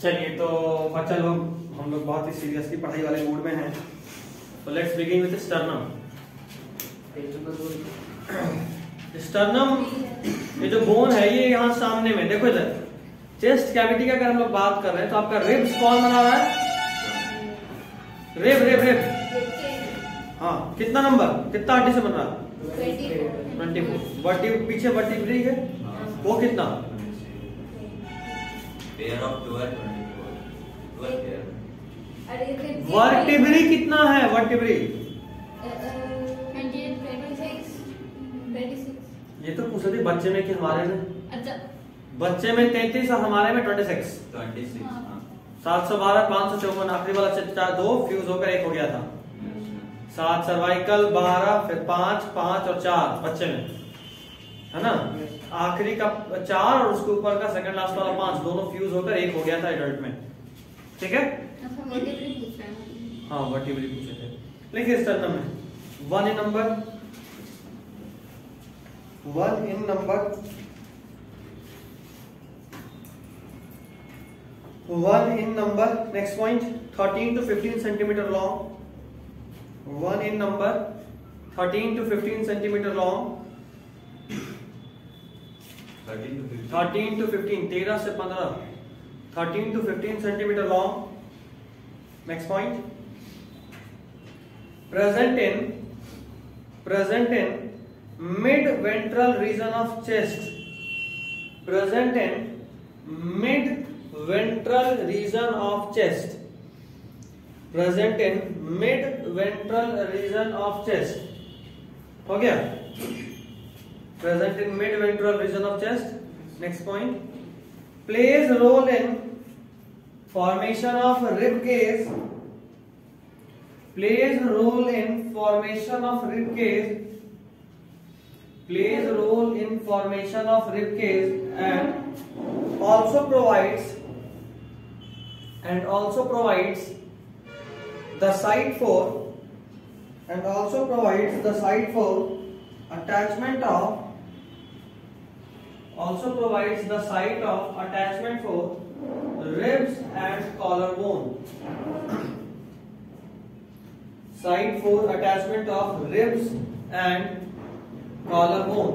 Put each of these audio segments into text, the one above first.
चलिए तो बच्चा लोग हम लोग बहुत ही सीरियसली पढ़ाई वाले मूड में हैं, तो let's begin with sternum. Sternum ये जो बोन है ये यहाँ सामने में देखो इधर चेस्ट कैविटी का अगर हम लोग बात कर रहे हैं तो आपका रिब्स कौन बना रहा है? रिब हाँ, कितना नंबर कितना हड्डी से बन रहा है? 24। पीछे वर्टिब्री है वो कितना? वर्टिब्री कितना है? वर्टिब्री ये तो पूछे थे बच्चे में कि हमारे में। अच्छा, बच्चे में 33 और हमारे में 26। 712 554 आखिरी वाला 2 फ्यूज होकर 1 हो गया था। 7 सर्वाइकल 12 फिर 5 5 और 4 बच्चे में है ना। आखिरी का 4 और उसके ऊपर का सेकंड लास्ट वाला 5 दोनों फ्यूज होकर 1 हो गया था एडल्ट में। ठीक है हाँ वर्टिब्री पूछे थे। लिखिए स्टर्नम में 1 in number next point 13 to 15 centimetre long. 1 in number 13 to 15 centimetre long. 13 to 15 13 से 15 13 to 15 centimetre long. Next point present in mid ventral region of chest। present in mid ventral region of chest। present in mid ventral region of chest हो गया। present in mid ventral region of chest। next point plays role in formation of rib cage। plays role in formation of rib cage and also provides the site for attachment for ribs and collarbone। site for attachment of ribs and collarbone।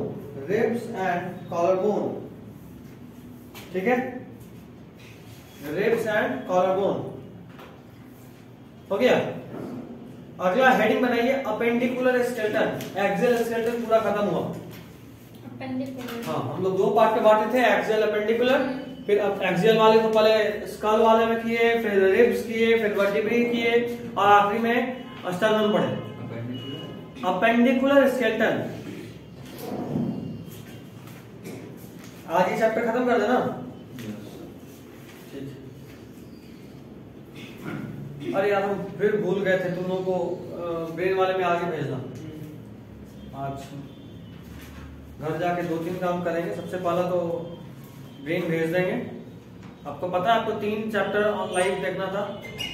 ठीक है ribs and collarbone हो गया। अगला heading बनाइए appendicular skeleton. Axial skeleton पूरा खत्म हुआ। हाँ हम लोग 2 पार्ट में बांटे थे एक्सियल अपेंडिकुलर। फिर अब एक्सियल वाले तो पहले स्कल वाले में किए, फिर रिब्स किए, फिर वर्टिब्री किए और आखिरी में स्टर्नम पढ़े। अपेंडिकुलर स्केलेटन आज ये चैप्टर खत्म कर देना। अरे यार हम फिर भूल गए थे तुम लोगों को ब्रेन वाले में आगे भेजना। आज घर जाके 2-3 काम करेंगे। सबसे पहला तो ब्रेन भेज देंगे। आपको पता है आपको 3 चैप्टर ऑन लाइव देखना था,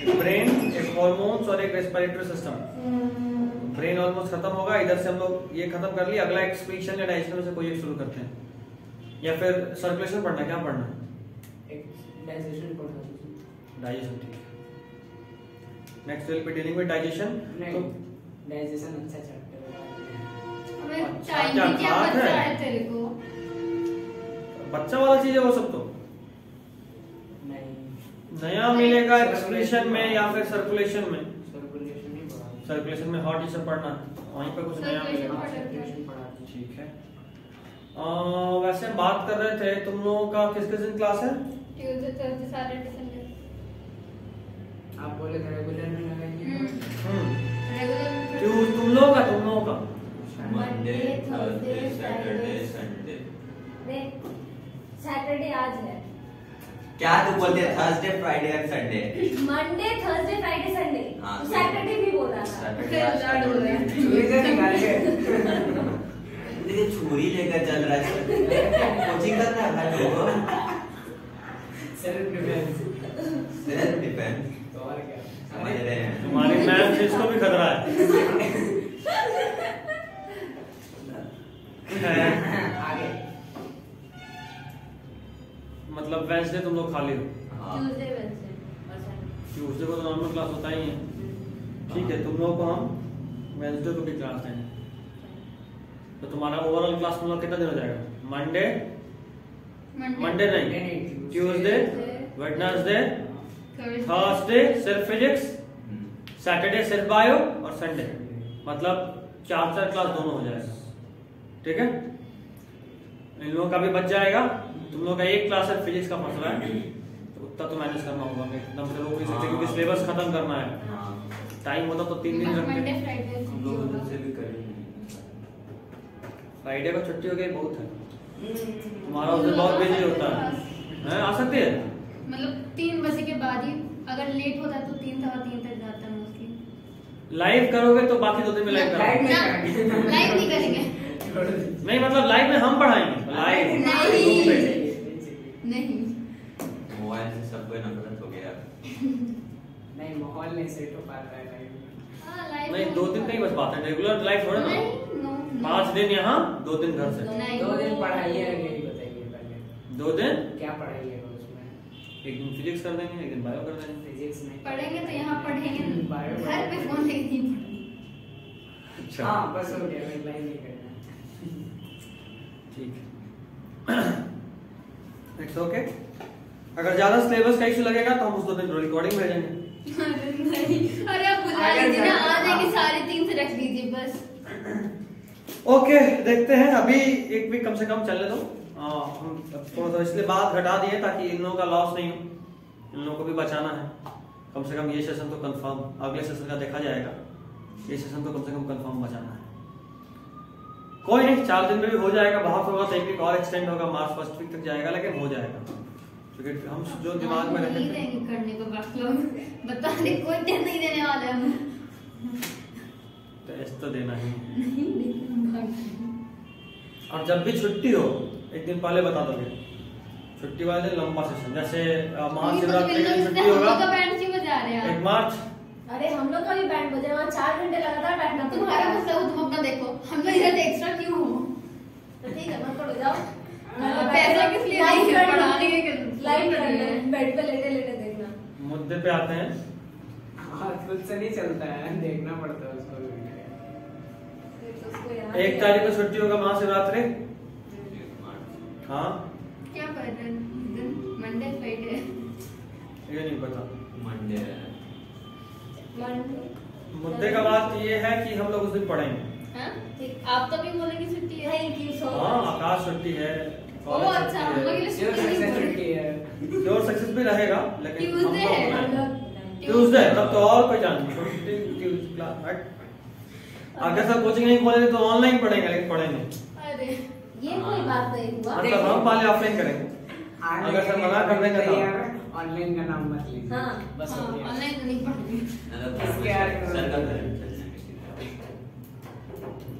एक ब्रेन, एक हॉर्मोन्स और एक रेस्पिरेटरी सिस्टम। ब्रेन ऑलमोस्ट खत्म होगा। इधर से हम लोग ये खत्म कर लिया। अगला एक्सक्रीशन या डाइजेशन में से कोई एक शुरू करते हैं या फिर सर्कुलेशन पढ़ना। क्या पढ़ना? डाइजेशन पढ़ना। डाइजेशन ठीक है। Next will be dealing with digestion. तो डाइजेशन अच्छा चैप्टर है। बच्चा वाला चीज है वो सब तो नहीं नया मिलेगा एक्सक्रीशन में या फिर सर्कुलेशन में। सर्कुलेशन में हॉट टीचर पढ़ना है, वहीं पे कुछ नया मिलेगा। ठीक है वैसे बात कर रहे थे तुम लोगों का किस किस दिन क्लास है? Tuesday Thursday Saturday Sunday. आप बोले रेगुलर में लगाएंगे। रेगुलर तुम लोगों का Monday Thursday Saturday Sunday. Saturday आज है क्या तू बोलते हैं? Thursday Friday and Sunday. Monday Thursday Friday Sunday. Saturday भी बोल रहा था। छुरी लेकर चल रहा है। कोचिंग कर रहा है भाई लोगों। सेल्फ डिफेंस तो और क्या समझ रहे हैं? तुम्हारी मैम इसको भी खतरा है। आगे मतलब वेंसडे तुम लोग खाली हो? ट्यूसडे वेडनेसडे और संडे। ट्यूसडे को तो नॉर्मल क्लास होता ही है। ठीक है, तुम लोगों को हम वेडनेसडे को भी क्लास देंगे। तो तुम्हारा ओवरऑल क्लास मतलब कितना दिन हो जाएगा? मंडे मंडे नहीं, ट्यूसडे, वेडनेसडे, थर्सडे सिर्फ फिजिक्स, सैटरडे सिर्फ बायो और संडे मतलब 4 क्लास दोनों हो जाएगा। ठीक है, इन लोगों का भी बच जाएगा। तुम लोगों का एक क्लास है फिजिक्स का फंस रहा है, तो उतना तो मैनेज करना होगा, एकदम से रोक नहीं सकते क्योंकि सिलेबस खत्म करना है। टाइम होता तो 3 दिन रखते। मंडे फ्राइडे हम लोग उधर से भी करेंगे। फ्राइडे को छुट्टी हो गई बहुत है, तुम्हारा उस दिन बहुत बिजी होता है। आ सकती है मतलब 3 बजे के बाद ही, अगर लेट होता है तो 3 सवा 3 तक जाता है मोस्टली। लाइव करोगे तो बाकी 2 दिन में लाइव करोगे। लाइव नहीं करेंगे। नहीं मतलब लाइव में हम पढ़ाएंगे, लाइव नहीं। मोबाइल से सब कोई नफरत हो गया। नहीं, माहौल नहीं सेट हो पाता है लाइव में। नहीं 2 दिन कहीं बस बात है, रेगुलर लाइव थोड़ा ना। 5 दिन यहाँ 2 दिन घर से। 2 दिन पढ़ाइए, ये बताइए पहले 2 दिन क्या पढ़ाइएगा उसमें? एक दिन फिजिक्स कर देंगे, एक दिन बायो कर देंगे। फिजिक्स नहीं पढ़ेंगे तो यहाँ पढ़ेंगे, बायो घर पे फोन लेके नहीं पढ़ेंगे। अच्छा हाँ बस हो गया, लाइव नहीं करना। ठीक है, इट्स ओके। अगर ज्यादा सिलेबस का इशू लगेगा तो हम उस 2 दिन रिकॉर्डिंग भेजेंगे। नहीं, अरे आप बुला लीजिए ना, आ जाएंगे 3:30 से रख लीजिए बस। ओके देखते हैं, अभी एक वीक कम से कम चलने दो। हम थोड़ा सा इसलिए बात घटा दिए ताकि इन लोगों का लॉस नहीं हो, इन लोगों को भी बचाना है। कम से कम ये सेशन तो कंफर्म, अगले सेशन का देखा जाएगा, ये सेशन तो कम से कम कंफर्म बचाना है। कोई नहीं, 4 दिन में भी हो जाएगा। बहुत होगा तो 1 वीक और एक्सटेंड होगा, मार्च फर्स्ट वीक तक जाएगा, लेकिन हो जाएगा क्योंकि हम जो दिमाग में रखे थे करने को बैकलॉग बताने कोई टेंशन नहीं देने वाले हम। टेस्ट तो देना ही और जब भी छुट्टी हो 1 दिन पहले बता दोगे। छुट्टी वाले दिन लंबा सेशन, जैसे महाशिवरात्रि के दिन छुट्टी होगा 1 मार्च। अरे हम लोग का भी बैंड बजे, वहाँ 4 घंटे लगातार बैठना। तुम्हारा मसला हो, तुम अपना देखो। हम लोग इधर एक्स्ट्रा क्यों हो? तो ठीक है, मत पढ़ो, जाओ। पैसा किस लिए नहीं है? पढ़ाने के लाइव करना, बेड पे लेटे लेटे देखना। मुद्दे पे आते हैं। हाँ, खुद से नहीं चलता है, देखना पड़ता है उसको भी। 1 तारीख को छुट्टी होगा महाशिवरात्रि। हाँ क्या पढ़ रहे हैं? मंडे फ्राइडे ये नहीं पता। मंडे मुद्दे का बात ये है कि हम लोग उस दिन पढ़ेंगे। हाँ? आप तो भी बोलेंगे छुट्टी है। थैंक यू सो हाँ मच। आकाश छुट्टी है, ओ अच्छा, हम लोग के लिए छुट्टी है। प्योर सक्सेस भी रहेगा, लेकिन हम Tuesday है, लोग हम लोग ट्यूसडे तब तो और कोई चांस नहीं। छुट्टी ट्यूसडे क्लास अगर सब कोचिंग नहीं खोलेंगे तो ऑनलाइन पढ़ेंगे, लेकिन पढ़ेंगे। अरे ये कोई बात नहीं हुआ। मतलब हम पहले ऑफलाइन करेंगे। अगर सर मना कर देंगे तो ऑनलाइन का नाम मत लीजिए। हाँ। बस हो गया। ऑनलाइन तो नहीं पढ़ूंगी। इसके सर्कल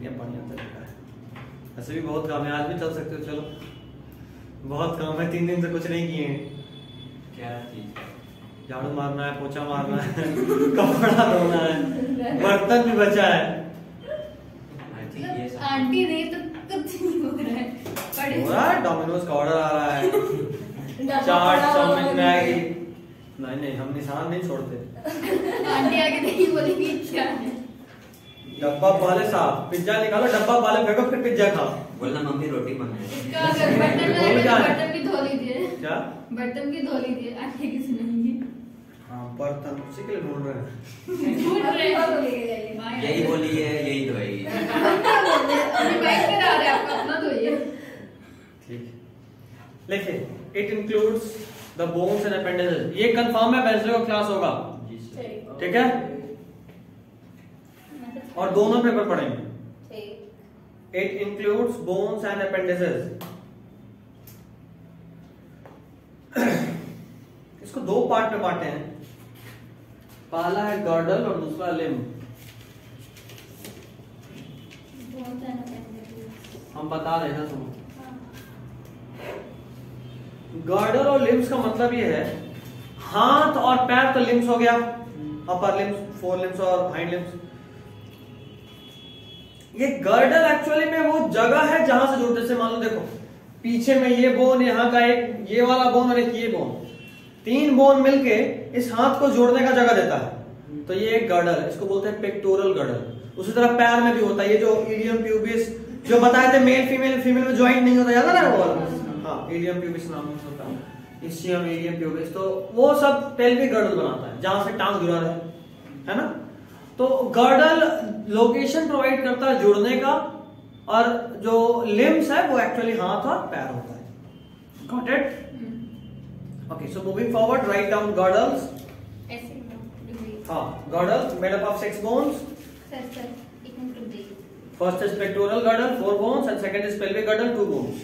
ये बढ़िया तरीका है। ऐसे भी बहुत काम है, आज भी चल सकते हो। चलो बहुत काम है, 3 दिन से कुछ नहीं किए हैं। क्या चीज? झाड़ू मारना है, पोछा मारना है, कपड़ा धोना है, बर्तन भी बचा है। आंटी नहीं तो कुछ नहीं हो रहा है। पढ़े हो रहा है, डोमिनोज का ऑर्डर आ रहा है, चाट चाउमीन मैगी। नहीं नहीं, हम निशान नहीं छोड़ते। आंटी आगे नहीं बोलेगी क्या है। डब्बा पहले साफ, पिज्जा निकालो, डब्बा पहले फेंको, फिर पिज्जा खाओ। बोलना मम्मी रोटी बनाए। इसका अगर बर्तन में क्या है? बर्तन भी धो लीजिए। क्या? बर्तन भी धो लीजिए, आंटी की सुनेंगी। हाँ बर्तन उसी के लिए ढूंढ रहे हैं। झूठ रहे हैं। यही बोली है, यही धोएगी। अभी बाइक पे आ रहे हैं, आपका अपना धोइए। ठीक है, लिखिए it includes the bones and appendices. ये कंफर्म है, वेडनेसडे को क्लास होगा। ठीक है, और दोनों पेपर पढ़ेंगे। It includes bones and appendices. इसको 2 पार्ट में बांटे हैं, पहला है गर्डल और दूसरा लिम्ब। हम बता रहे हैं ना, सुनो। गर्डल और लिम्स का मतलब ये है, हाथ और पैर तो लिम्स हो गया, अपर लिम्स, फोर लिम्स और हाइंड लिम्स। ये गर्डल एक्चुअली में वो जगह है जहां से जुड़ते, जैसे मान लो देखो पीछे में ये बोन, यहाँ का एक ये वाला बोन और एक ये बोन, 3 बोन मिलके इस हाथ को जोड़ने का जगह देता है, तो ये एक गर्डल है, इसको बोलते हैं पेक्टोरल गर्डल। उसी तरह पैर में भी होता है, ये जो इलियम प्यूबिस जो बताए थे मेल फीमेल में ज्वाइंट नहीं होता, याद है ना वो वाला? हाँ, इलियम प्यूबिस नाम होता है, इस्चियम इलियम प्यूबिस, तो वो सब पेल्विक गर्डल बनाता है जहां से टांग जुड़ा रहे, है ना। तो गर्डल लोकेशन प्रोवाइड करता है जुड़ने का, और जो लिम्स है वो एक्चुअली हाथ और पैर होता है। Got it? Okay, so moving forward, write down girdles. ऐसे हाँ, girdle made up of 6 bones. Sir एक मिनट रुक जाइए। First is pectoral girdle 4 bones and second is pelvic girdle 2 bones.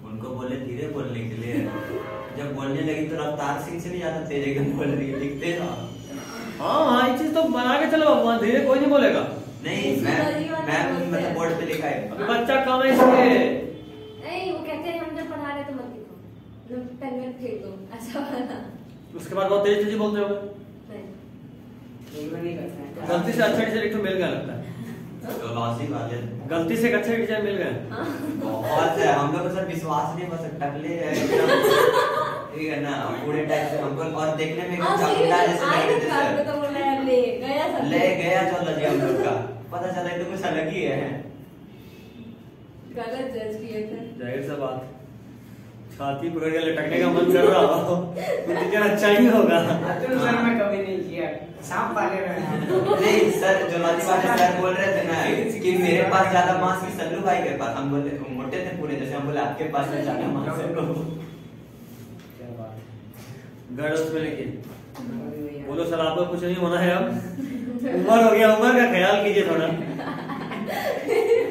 उनको बोले धीरे बोलने के लिए, जब बोलने लगी तो रफ्तार सिंह से भी ज्यादा तेज एकदम बोल रही है, लिखते ना। हाँ, ये चीज तो बना के चलो, वहाँ धीरे कोई नहीं बोलेगा। नहीं, मैं मतलब बोर्ड पे लिखा है। अभी बच्चा कम है इसलिए। नहीं, वो कहते हैं हम जब पढ़ा रहे तो मत लिखो, मतलब पेन में फेंक दो, ऐसा वाला। उसके बाद बहुत तेज बोलते हो। गलती से अच्छा टीचर एक तो मिल गया लगता है, गलती से अच्छा टीचर मिल गया। बहुत है, हम लोग को सर विश्वास नहीं, बस टकले है ठीक है ना, पूरे टाइम से हमको, और देखने में चमकदार जैसे लग रहे थे सर। तो बोला यार ले गया चलो जी हम लोग का पता चला तो कुछ अलग ही है। गलत जज किए थे। जाहिर सा बात, छाती पकड़ के लटकने का मन कर रहा हो तो टीचर अच्छा ही होगा। सर मैं कभी नहीं किया, सांप पाले रहे। नहीं सर, जो वाले सर बोल रहे थे ना कि मेरे पास ज्यादा मांस की सल्लू भाई के पास, हम बोले मोटे थे पूरे, जैसे हम बोले आपके पास में ज्यादा मांस है। गर्ल्स में लेके बोलो सर आपको कुछ नहीं होना है, अब उम्र हो गया, उम्र का ख्याल कीजिए थोड़ा,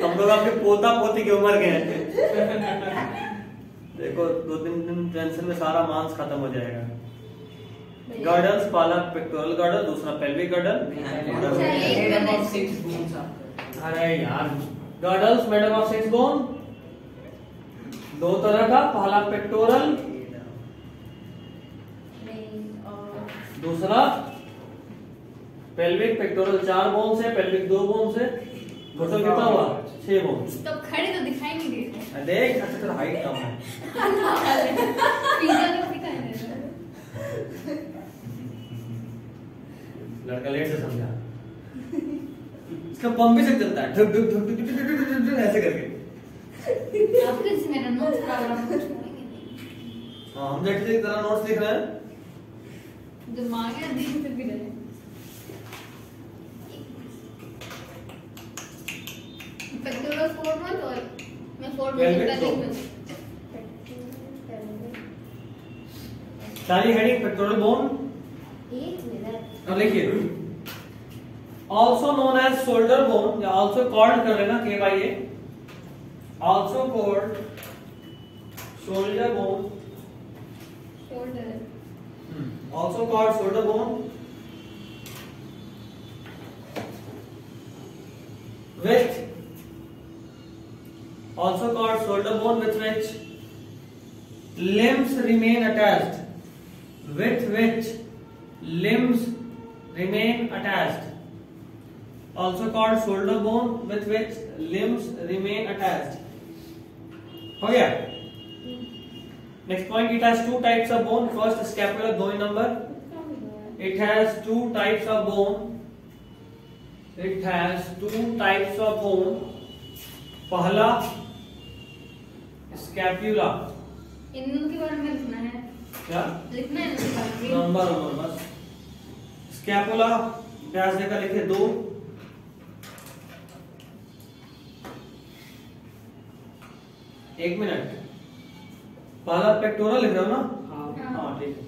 हम लोग आपके पोता पोती की उम्र के हैं। देखो 2-3 दिन टेंशन में सारा मांस खत्म हो जाएगा। गर्डल्स, पहला पेक्टोरल गर्डल, दूसरा पेल्विक गर्डल। अरे यार, girdles made up of 6 bone, 2 तरह का, पहला पेक्टोरल, दूसरा पेल्विक। पेक्टोरल 4 बोन से, पेल्विक 2 बोन से, टोटल कितना हुआ? 6 बोन। तो खड़े तो दिखाई नहीं देते। देख, अच्छा तेरा हाइट कम है। पिज्जा तो दिखाई नहीं देता। लड़का लेट से समझा, इसका पंप भी से चलता है, ढुक ढुक ढुक ढुक ढुक ढुक ढुक ऐसे करके। आप किस मेरा नोट्स प्रोग्राम हाँ, हम जैसे की तरह नोट्स लिख रहे हैं, दिमाग है देखते भी रहे। पेक्टोरल 4 मंथ और मैं 4 month sorry heading pectoral bone. एक मिनट। अब देखिए, also known as shoulder bone, या ऑल्सो कॉल्ड कर लेना KYA, also called shoulder bone, shoulder, also called shoulder bone, with also called shoulder bone with which limbs remain attached, with which limbs remain attached, also called shoulder bone with which limbs remain attached. हो गया? Next point, it has 2 types of bone. First, scapular 2 number. It has 2 types of bone. It has 2 types of bone. पहला scapula. इन के बारे में लिखना है। क्या? लिखना है इनके बारे में। नंबर बस। Scapula व्यास देकर लिखे 2. एक मिनट, पहला पेक्टोरल लिख रहे हो ना? हाँ ठीक है।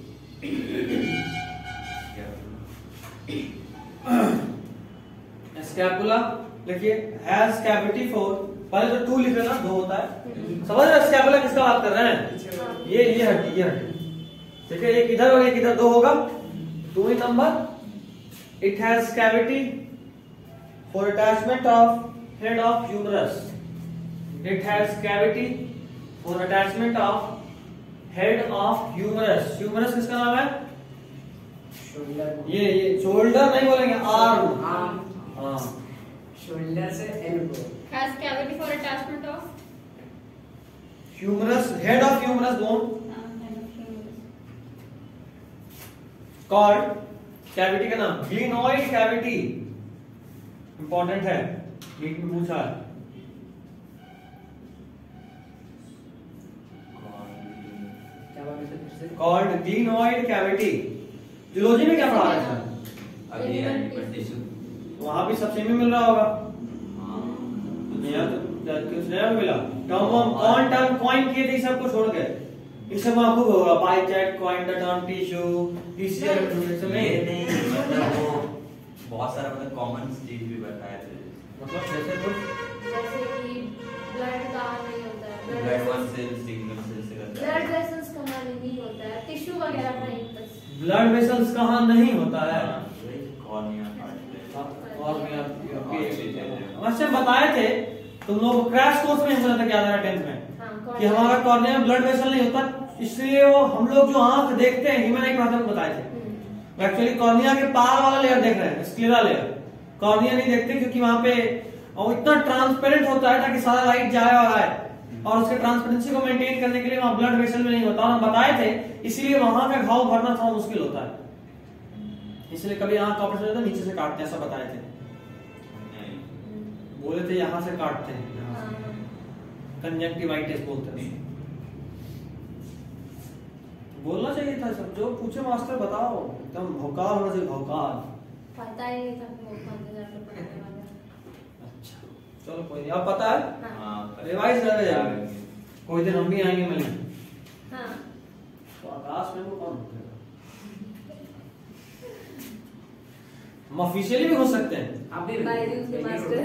स्कैपुला लिखिए, हैज कैविटी फॉर, पहले तो 2 लिख रहे ना, 2 होता है, समझ रहे? स्कैपुला किसका बात कर रहे हैं? ये हड्डी, ये हड्डी, ठीक है। एक इधर और एक इधर, 2 होगा, 2 नंबर। It has cavity for attachment of head of humerus. It has cavity for attachment of head of humerus. Humerus किसका नाम है? ये शोल्डर नहीं बोलेंगे, आर्म। हाँ, शोल्डर से elbow. Has cavity for attachment of humerus, head of humerus bone called, cavity का नाम ग्लिनोइड कैविटी, इंपॉर्टेंट है, नीट में पूछा है। क्या बात है फिर से? Called glenoid cavity. जूलॉजी में क्या पढ़ा है? अभी एनिमल टिश्यू। वहां भी सब सेम ही मिल रहा होगा। हाँ। नया तो कुछ नया मिला। कौन टर्म कॉइन किए थे सबको छोड़ के, इस सब आपको होगा पाई चैट कॉइन द टर्म टिश्यू टीसीआर ये नहीं, मतलब वो बहुत सारा मतलब कॉमन चीज भी बताया थे। मतलब जैसे कुछ जैसे कि ब्लड कहाँ नहीं होता है, blood one cell single cell से करता है। ब्लड वेसल्स कहाँ नहीं होता है, टिश्यू वगैरह नहीं बस। ब्लड वेसल्स कहाँ नहीं होता है। कॉर्निया और मैं आपसे बताए थे तुम लोग क्रैश कोर्स में हमने तक याद है 10th में कि हमारा कॉर्निया में ब्लड वेसल नहीं होता, इसलिए वो हम लोग जो आंख देखते हैं ह्यूमन आई के माध्यम से बताए थे। एक्चुअली कॉर्निया के पार वाला लेयर देख रहे हैं, स्क्लेरा लेयर, कॉर्निया नहीं देखते क्योंकि वहां पे वो इतना ट्रांसपेरेंट होता है ताकि सारा लाइट जाए और आए, और उसके ट्रांसपेरेंसी को मेंटेन करने के लिए वहां ब्लड वेसल में नहीं होता। और हम बताए थे इसलिए वहां का घाव भरना थोड़ा मुश्किल होता है, इसलिए कभी आंख का ऑपरेशन होता है नीचे से काटते हैं, ऐसा बताए थे, बोले थे यहाँ से काटते हैं, कंजंक्टिवाइटिस बोलते हैं। बोलना चाहिए था सब, जो पूछे मास्टर बताओ, एकदम भौकाल होना चाहिए, भौकाल। पता ही नहीं था कि वो कौन सा चैप्टर पढ़ाने वाला है। अच्छा चलो कोई नहीं, अब पता है, हाँ, रिवाइज कर रहे हैं, कोई दिन हम भी आएंगे मिलने। हाँ तो आकाश में वो कौन होता है? हम ऑफिशियली भी हो सकते हैं आप भी बायजूस के मास्टर।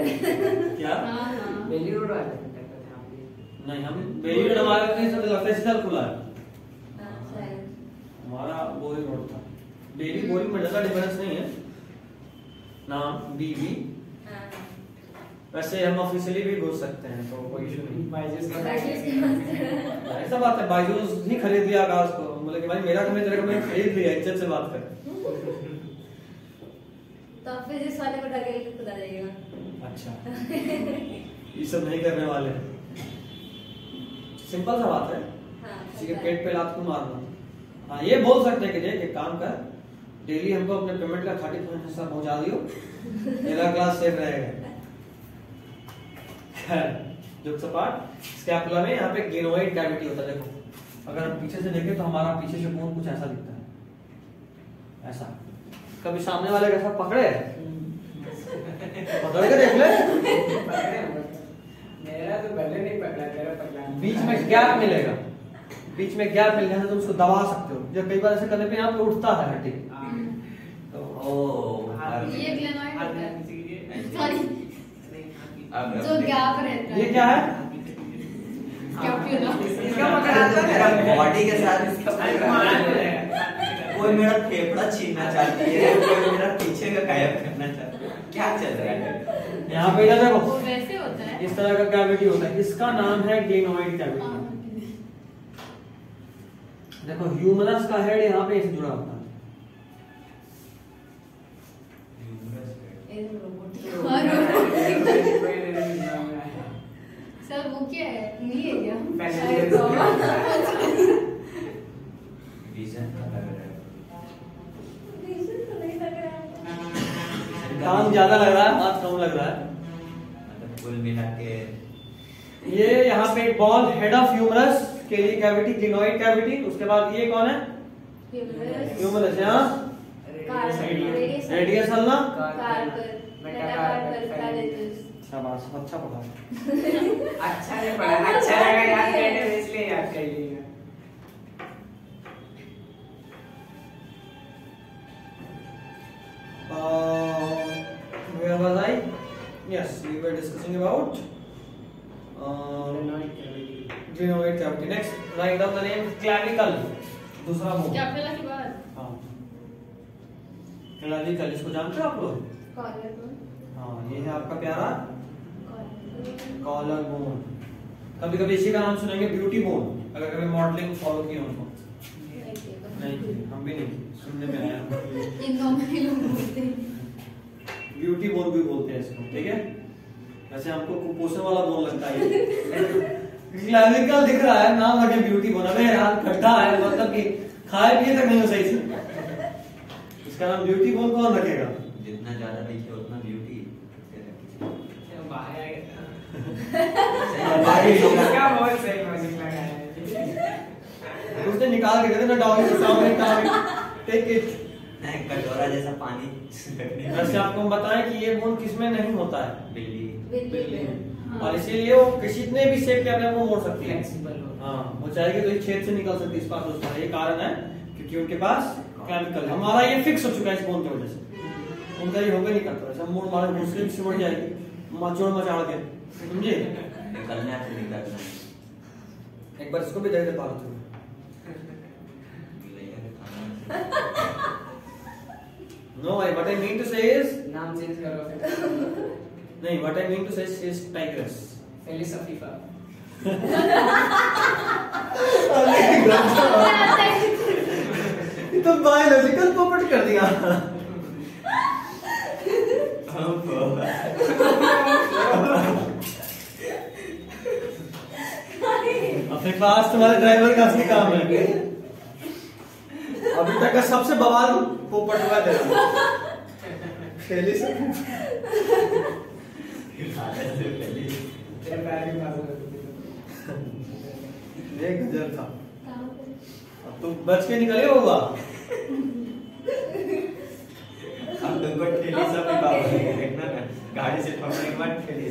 क्या? हाँ हाँ बेली रोड वाले करते थे आप भी। नहीं, हम बेली रोड हमारा नहीं सब लगता है सीधा खुला है, हाँ शायद। हमारा बोरिंग रोड था। बेली बोरिंग में ज्यादा डिफरेंस नहीं है, नाम बीबी। हाँ वैसे हम ऑफिशियली भी घुस सकते हैं, तो कोई इशू नहीं। बायजूस का बायजूस के मास्टर। ऐसा बात है, बायजूस नहीं खरीद लिया आकाश को, बोले कि भाई मेरा कमी तेरे को मैंने खरीद लिया, इज्जत से बात कर। तो आप फिजिक्स वाले को ढकेल के खुदा जाइएगा। अच्छा ये सब नहीं करने वाले, सिंपल सा बात है, हाँ किसी के पेट पे लात को मारना। हाँ ये बोल सकते हैं कि देख एक काम कर, डेली हमको अपने पेमेंट का 30% हिस्सा पहुंचा दियो, मेरा क्लास सेफ रहेगा। जो सपाट स्कैपुला में यहाँ पे ग्लिनोइड कैविटी होता है, देखो अगर हम पीछे से देखें तो हमारा पीछे से बोन कुछ ऐसा दिखता है, ऐसा। कभी सामने वाले का ऐसा पकड़े, पकड़ के देख ले, मेरा तो पहले नहीं पकड़ा, तेरा पकड़ा। बीच में गैप मिलेगा, बीच में गैप मिल जाए तो उसको दबा सकते हो। जब कई बार ऐसे करने पे यहाँ पे उठता है हड्डी, तो ये ग्लेनॉइड होता है, सॉरी जो अब गैप रहता है। ये क्या है? स्कैपुला। इसका पकड़ा बॉडी के साथ कोई मेरा फेफड़ा छीनना चाहती है, कोई मेरा पीछे का गायब करना चाहती है, क्या चल रहा है? यहाँ पे इधर वो देखो वैसे होता है। इस तरह का कैविटी होता है, इसका नाम है ग्लिनोइड हाँ, कैविटी। देखो ह्यूमरस का हेड यहाँ पे ऐसे जुड़ा होता है, सर वो क्या है, उंगली है क्या? विजन का लग रहा है। काम ज्यादा लग रहा है, हाथ कम लग रहा है। मतलब कुल मिला के ये यहाँ पे एक बॉल हेड ऑफ ह्यूमरस के लिए कैविटी ग्लिनोइड कैविटी, उसके बाद ये कौन है? ह्यूमरस। यहाँ रेडियस हलना, शाबाश अच्छा पढ़ा। अच्छा नहीं पढ़ा, अच्छा लगा याद करने में, इसलिए याद कर लिया। Where was I? Yes, we were discussing about glenoid cavity. Next, write down the name clavicle. दूसरा बोल। स्कैपुला के बाद हाँ, clavicle, इसको जानते हो आप लोग? Collar bone. हाँ, ये है आपका प्यारा कॉलर बोन। कभी कभी इसी का नाम सुनेंगे ब्यूटी बोन, अगर कभी मॉडलिंग फॉलो की हो तो। नहीं, हम भी नहीं, सुनने में आया। इन दोनों ही लोग बोलते हैं। ब्यूटी बोन भी बोलते हैं इसको, ठीक है। वैसे हमको कुपोषण वाला बोन लगता है क्लैविकल दिख रहा है, नाम लगे ब्यूटी बोना में यार, खड्डा है मतलब कि खाए पिए तक नहीं हो सही से। इसका नाम ब्यूटी बोन कौन रखेगा? जितना ज्यादा दिखे उतना ब्यूटी। बाहर आ गया। बाहरी लोग क्या बहुत सही लॉजिक लगा है। उसने निकाल के दे देना डॉगी के सामने, टेक इट। नहीं, कटोरा जैसा पानी रखने वैसे आपको हम बताएं कि ये बोन किसमें नहीं होता है, बिल्ली। और इसीलिए वो कितने भी शेप के अपने को मोड़ सकती है। फ्लेक्सिबल हो। हाँ, वो चाहेगी तो इस छेद से निकल सकती है, इस पास उस पास। ये कारण है क्योंकि उनके पास क्लैविकल, हमारा ये फिक्स हो चुका है इस बोन की वजह से। उनका ये होगा नहीं करता, ऐसा मोड़ मारे मुस्लिम से सिमट जाएगी, मचोड़ मचाड़ के, समझे? निकलने से निकलना। एक बार इसको भी दे दे पारो तुम। No, what I mean to say is, नाम चेंज करो फिर। नहीं, what I mean to say is tigress. Felis अफीफा। ये तो बायोलॉजिकल पोपट कर दिया। अपने पास तुम्हारे ड्राइवर का असली काम है। अभी तक का सबसे बवाल पोपट हुआ तेरा। तेरे पैर के पास ये गजब था। अब तुम बच के निकले होगा। हम तुमको ठेली सब भी पाओगे, देखना ना, गाड़ी से ठोकने के बाद ठेली।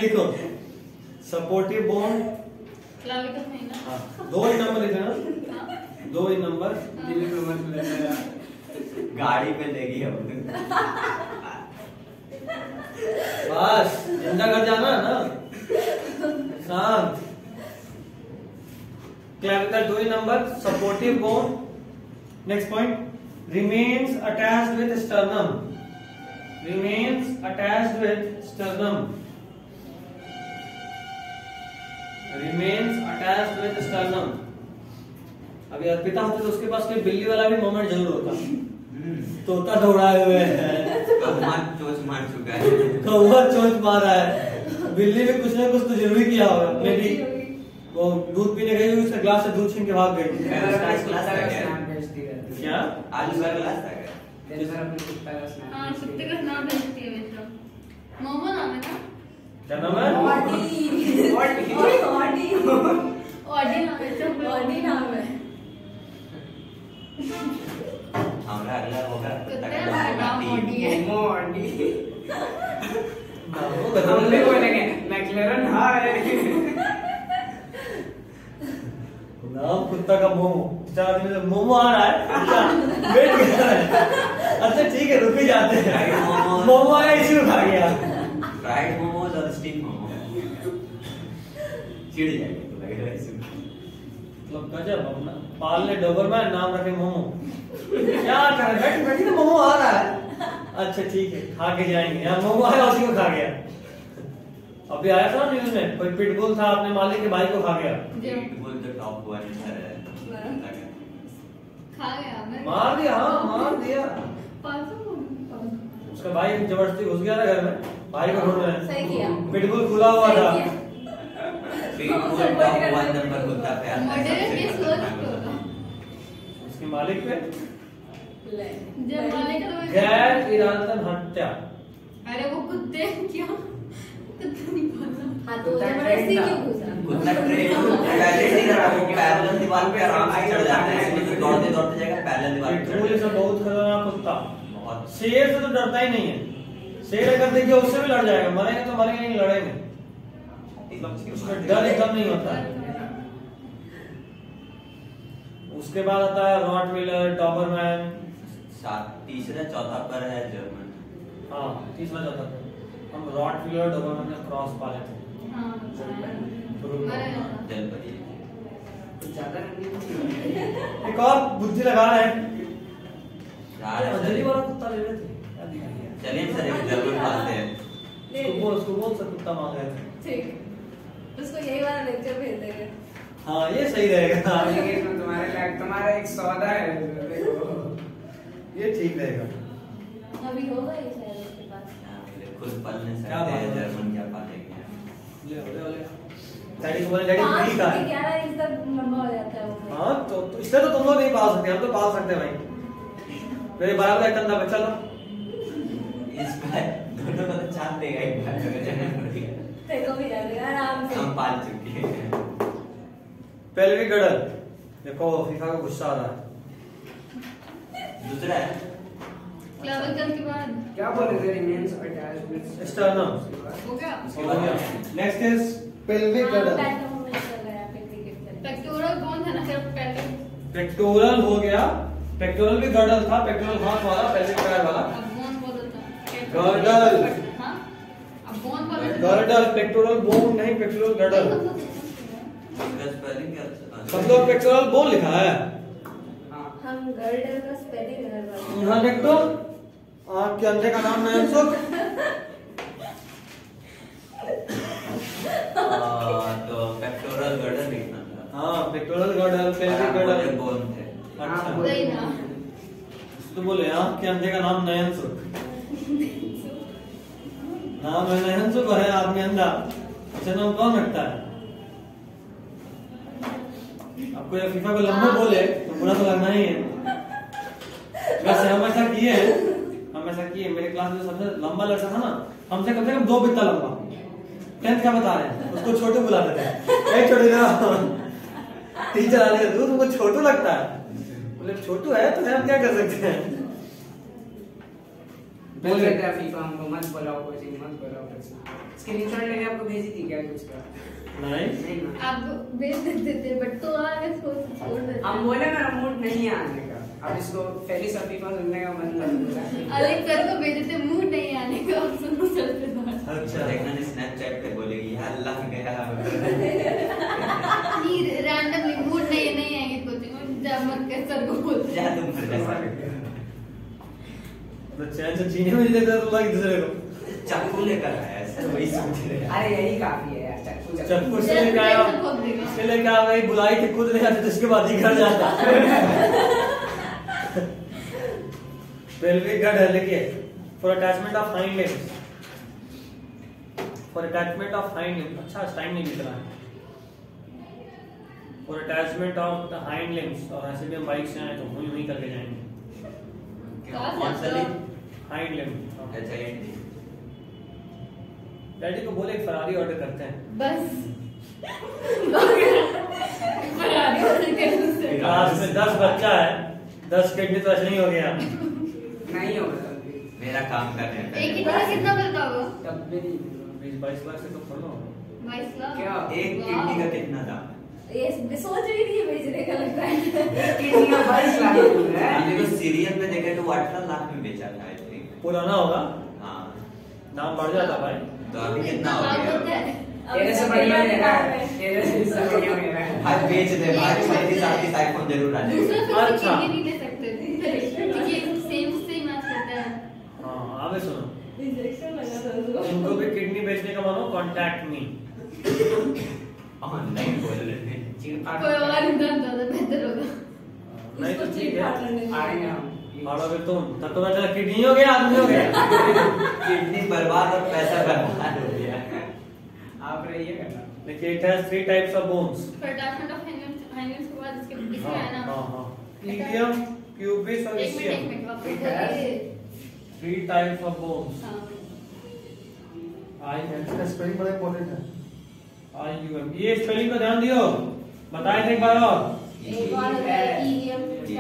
लिखो सपोर्टिव बोन। क्लैविकल नहीं ना? हाँ, 2 ही नंबर लिखना, 2 ही नंबर। दिल्ली में मत लेना। गाड़ी पे लेगी हम। बस जिंदा घर जाना है ना, शांत। Clavicle 2 he number, supportive bone. Next point, remains attached with sternum. Remains attached with sternum. Remains attached with sternum. अभी अर्पिता होती तो उसके पास कोई बिल्ली वाला भी मोमेंट जरूर होता। तोता दौड़ाए हुए है, कौवा चोंच मार चुका है, कौवा चोंच मारा है, बिल्ली ने कुछ ना कुछ तो जरूर ही किया होगा। मे बी वो दूध पीने गई, उसका ग्लास से दूध छीन के भाग गई। क्या? आज उसका क्लास था क्या? अपने कुत्ता का स्नैप। हाँ, कुत्ते का नाम भेजती है वैसे। मोमो नाम है ना? क्या नाम है? ऑडी नाम है। हमारा अगला होगा कुत्ते का नाम ऑडी है। मोमो ऑडी। वो हम भी बोलेंगे मैक्लेरन हाय। नाम कुत्ता का मोमो। 4 दिन से मोमो आ रहा है, अच्छा वेट कर रहा है। अच्छा ठीक है, रुक ही जाते हैं। मोमो आया, इसी को खा गया। फ्राइड मोमोज और स्टीम मोमो चिढ़ जाएंगे तो लगेगा इसमें। मतलब गजब, अपना पाल ले डोबरमैन, नाम रखे मोमो। क्या कर रहे, बैठ बैठी तो मोमो आ रहा है। अच्छा ठीक है, खा के जाएंगे। यहाँ मोमो आया, उसी को खा गया। अभी आया था न्यूज में, कोई पिटबुल था, अपने मालिक के भाई को खा गया। पिटबुल तो टॉप 1 है। खा गया मैं। मार दिया, हाँ मार दिया। उसका भाई जबरदस्ती घुस गया था घर में, भाई को ढूंढ रहे हैं। सही किया। पिटबुल खुला हुआ था। पिटबुल टॉप 1 नंबर कुत्ता पे आता है। उसके मालिक पे जब मालिक का तो गैर इरादतन हत्या। अरे वो कुत्ते क्या? कुत्ता नहीं बोलता। हाँ तो जबरदस्ती क्यों घुसा? कुत्ता ट्रेन पहले से रहा वो पैरेलल दीवार पे आराम से चढ़ जाता है, इसमें दौड़ते दौड़ते जाएगा पैरेलल दीवार पे चढ़ पिटबुल ऐसा बहुत खतरनाक कुत्ता। बहुत। शेर से तो डरता ही नहीं है। शेर अगर देखिए उससे भी लड़ जाएगा, मरेंगे तो मरेंगे नहीं, लड़ेंगे। उसमें डर एकदम नहीं होता है। उसके बाद आता है रॉटवीलर, डॉबरमैन। तीसरा चौथा पर है जर्मन। हाँ, तीसरा चौथा पर हम रॉटवीलर, डॉबरमैन का क्रॉस पाले थे। हाँ, जलपरी। कुछ ज्यादा नहीं। एक और बुद्धि लगा रहे हैं, यार अंजलि वाला कुत्ता ले रहे थे। चलिए सर एक जर्मन पालते हैं। उसको बोल सा कुत्ता मांग रहे थे। ठीक, उसको यही वाला लेक्चर भेज देंगे। हाँ, ये सही रहेगा। तुम्हारे लायक तुम्हारा एक सौदा है, देखो ये ठीक रहेगा। अभी होगा ये शायद उसके पास। खुद पालने सकते हैं, जर्मन क्या पालेंगे। ले डैडी को बोले डैडी फ्री का है। 11 इंच तक लंबा हो जाता है वो। हाँ तो इसलिए तो तुम लोग नहीं पाल सकते, हम तो पाल सकते हैं भाई। मेरे 12 का कंधा बच्चा लो। इस बार दोनों को तो चांद देगा एक बार। तेरे को भी जाएगा आराम से। हम पाल चुके हैं। पेल्विक गर्डल, देखो फीफा को गुस्सा आ रहा है। दूसरा है क्लेविकल के बाद क्या बोल रहे थे? रिमेन्स अटैचमेंट्स स्टर्नम हो गया। नेक्स्ट इज पेल्विक हाँ, गर्डल। पैर का मूवमेंट चल रहा है पे क्रिकेट खेलते। पेक्टोरल बोन था ना, सिर्फ पेल्विक। पेक्टोरल हो गया, पेक्टोरल भी गर्डल था, पेक्टोरल हाथ वाला, पेल्विक पैर वाला। अब बोन बोल था। गर्डल। हाँ, अब बोन बोल था। गर्डल, पेक्टोरल बोन नहीं, पेक्टोरल गर्डल। इसका स्पेलिंग क्या है? सब लोग पेक्टोरल बोन लिखा है। हाँ हम गर्डल का स्पेलिंग कर रहे हैं। यहाँ देख तो आँख के अंधे का नाम है सुख। तो पेक्टोरल गर्डल लिखना था। हाँ pectoral girdle, pelvic girdle. Bone थे। अच्छा वही ना। तो बोले आँख के अंधे का नाम नयन सुख। नाम है नयन सुख और है आदमी अंधा। अच्छा नाम कौन रखता है? आपको ये फीफा को लंबा बोले तो बुरा तो लगना ही है। वैसे हम ऐसा किए मेरे क्लास में सबसे लंबा लड़का था ना, हमसे कम से कम 2 बित्ता लंबा। 10th क्या बता रहे हैं, उसको छोटू बुलाते थे। ए छोटू ना टीचर आ रहे तू तुमको छोटू लगता है। बोले छोटू है तो हम क्या कर सकते हैं। बोल रहे थे फीफा हमको मत बुलाओ कोचिंग, मत बुलाओ कोचिंग। स्क्रीनशॉट लेके आपको भेजी थी क्या कुछ का? नहीं नहीं ना। आप भेज देते थे बट तो आगे छोड़ देते। हम बोले मेरा मूड नहीं है आने का। अब इसको फेलिस और फीफा सुनने का मन कर रहा है। अलग सर को भेज देते, मूड नहीं आने का, अब सुनो चलते बाहर। अच्छा देखना नहीं स्नैपचैट पे बोलेगी यार लग गया। ये रैंडमली मूड नहीं आएंगे कोचिंग में, जब मत कर सर को बोलते जा तुम घर जा। तो चैन से जीने में नहीं देता तो लग दूसरे को। चाकू लेकर आया सर, वही सोच रहे हैं। अरे यही काफी है यार, चक्कू से लेके आया, इसके लेके आया भाई, बुलाई थी खुद नहीं आती तो इसके बाद ही घर जाता। पेल्विक गर्डल देखिए, for attachment of hind limbs, for attachment of hind limbs. अच्छा टाइम नहीं निकला है। For attachment of the hind limbs, और ऐसे भी हम बाइक से आए तो हुई हुई करके जाएंगे। कौन सा लिंक? Hind limbs. अच्छा ये डैडी को बोले फरारी ऑर्डर करते हैं। बस फरारी ऑर्डर कर दूसरे। क्लास में 10 बच्चा है, 10 किडनी तो ऐसे नहीं हो गया। नहीं होगा तब भी। मेरा काम कर रहे हैं एक कितना कितना मिलता होगा? तब भी नहीं। 20-22 लाख से तो कर लो। 22 लाख। क्या? एक किडनी का कितना दाम है? ये सोच रही थी ये बेचने का लगता है। किडनी का 22 लाख है। मैंने तो सीरियल में देखा तो 18 लाख में बेचा था आई थिंक। पुराना होगा, हाँ नाम बढ़ जाता भाई। तो अभी कितना हो लाख गया? होता है। तेरे से बढ़िया मेरा है। तेरे से बढ़िया मेरा है। आज बेच दे भाई, 37 आईफोन जरूर आ दूसरा जाएगा। फिर अच्छा। किडनी नहीं ले सकते थे, क्योंकि सेम से मैच करता है। हाँ आगे सुनो, इंजेक्शन लगा था उसको। तुमको भी किडनी बेचने का मानो, कांटेक्ट मी। ऑनलाइन बोल रहे थे। कोई और इंसान ज्यादा बेहतर होगा। नहीं तो ठीक है, आएंगे हम। हाड़ो भी तुम तब तो मैं किडनी हो गया, आदमी हो गया। किडनी बर्बाद और पैसा बर्बाद हो गया। आप रहिए करना। देखिए it has 3 types of bones. फिर अटैचमेंट ऑफ हाइंड के बाद इसके इसमें है ना। हाँ इलियम, प्यूबिस और एक ischium, मिनट वापस ठीक है। बोलिए। 3 टाइप्स ऑफ बोन्स। हाँ। आई इसका स्पेलिंग बड़ा इंपॉर्टेंट है। IUM, ये स्पेलिंग को ध्यान दियो, बताए थे एक बार और। एक और है ईएम यूपी